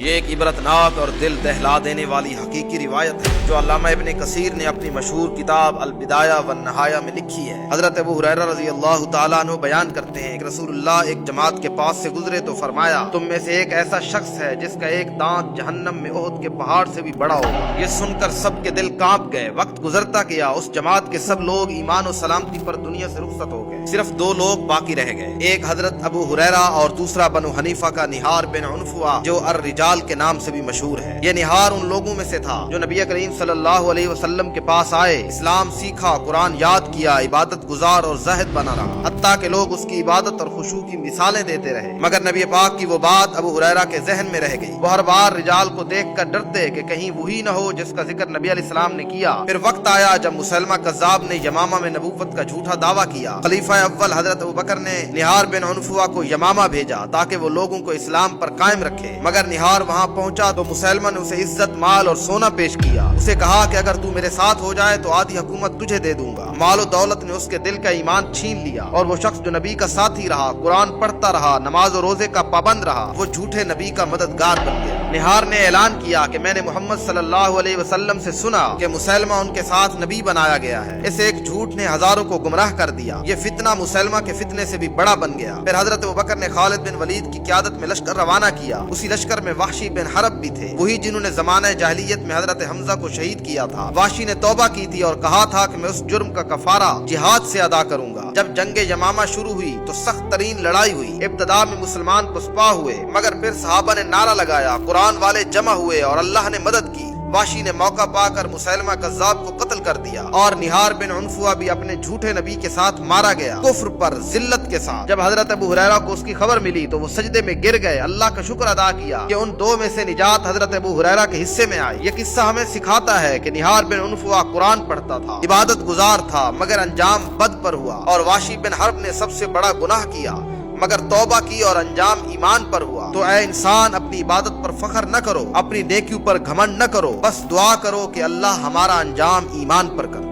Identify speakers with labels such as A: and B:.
A: یہ ایک عبرتناک اور دل دہلا دینے والی حقیقی روایت ہے جو علامہ ابن کثیر نے اپنی مشہور کتاب البدایہ والنہایہ میں لکھی ہے۔ حضرت ابو ہریرہ رضی اللہ تعالیٰ عنہ بیان کرتے ہیں کہ رسول اللہ ایک جماعت کے پاس سے گزرے تو فرمایا، تم میں سے ایک ایسا شخص ہے جس کا ایک دانت جہنم میں احد کے پہاڑ سے بھی بڑا ہوگا۔ یہ سن کر سب کے دل کانپ گئے۔ وقت گزرتا گیا، اس جماعت کے سب لوگ ایمان و سلامتی پر دنیا سے رخصت ہو گئے، صرف دو لوگ باقی رہ گئے، ایک حضرت ابو ہریرہ اور دوسرا بنو حنیفہ کا نہار بن عنفوہ جو الرجال کے نام سے بھی مشہور ہے۔ یہ نہار ان لوگوں میں سے تھا جو نبی کریم صلی اللہ علیہ وسلم کے پاس آئے، اسلام سیکھا، قرآن یاد کیا، عبادت گزار اور زاہد بنا رہا، حتیٰ کہ لوگ اس کی عبادت اور خشوع کی مثالیں دیتے رہے، مگر نبی پاک کی وہ بات ابو ہریرہ کے ذہن میں رہ گئی۔ وہ ہر بار رجال کو دیکھ کر ڈرتے کہ کہیں وہی نہ ہو جس کا ذکر نبی علیہ السلام نے کیا۔ پھر وقت آیا جب مسلمہ کذاب نے یمامہ میں نبوت کا جھوٹا دعویٰ کیا۔ خلیفہ اول حضرت ابوبکر نے نہار بن عنفوہ کو یمامہ بھیجا تاکہ وہ لوگوں کو اسلام پر قائم رکھے، مگر نہار وہاں پہنچا تو مسلمہ نے اسے عزت، مال اور سونا پیش کیا۔ اسے کہا کہ اگر تو میرے ساتھ ہو جائے تو آدھی حکومت تجھے دے دوں گا۔ مال و دولت نے اس کے دل کا ایمان چھین لیا، اور وہ شخص جو نبی کا ساتھی رہا، قرآن پڑھتا رہا، نماز و روزے کا پابند رہا، وہ جھوٹے نبی کا مددگار بن گیا۔ نہار نے اعلان کیا کہ میں نے محمد صلی اللہ علیہ وسلم سے سنا کہ مسلمہ ان کے ساتھ نبی بنایا گیا ہے۔ اس ایک جھوٹ نے ہزاروں کو گمراہ کر دیا۔ یہ فتنہ مسلمہ کے فتنے سے بھی بڑا بن گیا۔ پھر حضرت ابوبکر نے خالد بن ولید کی قیادت میں لشکر روانہ کیا۔ اسی لشکر میں وحشی بن حرب بھی تھے، وہی جنہوں نے زمانہ جاہلیت میں حضرت حمزہ کو شہید کیا تھا۔ وحشی نے توبہ کی تھی اور کہا تھا کہ میں اس جرم کا کفارہ جہاد سے ادا کروں گا۔ جب جنگ یمامہ شروع ہوئی تو سخت ترین لڑائی ہوئی۔ ابتدا میں مسلمان پسپا ہوئے، مگر پھر صحابہ نے نعرہ لگایا، قرآن والے جمع ہوئے اور اللہ نے مدد کی۔ وحشی نے موقع پا کر مسلمہ کذاب کو قتل کر دیا، اور نہار بن عنفوہ بھی اپنے جھوٹے نبی کے ساتھ مارا گیا، کفر پر، ذلت کے ساتھ۔ جب حضرت ابو ہریرہ کو اس کی خبر ملی تو وہ سجدے میں گر گئے، اللہ کا شکر ادا کیا کہ ان دو میں سے نجات حضرت ابو ہریرہ کے حصے میں آئی۔ یہ قصہ ہمیں سکھاتا ہے کہ نہار بن عنفوہ قرآن پڑھتا تھا، عبادت گزار تھا، مگر انجام بد پر ہوا، اور وحشی بن حرب نے سب سے بڑا گناہ کیا مگر توبہ کی اور انجام ایمان پر ہوا۔ تو اے انسان، اپنی عبادت پر فخر نہ کرو، اپنی نیکیوں پر گھمنڈ نہ کرو، بس دعا کرو کہ اللہ ہمارا انجام ایمان پر کرے۔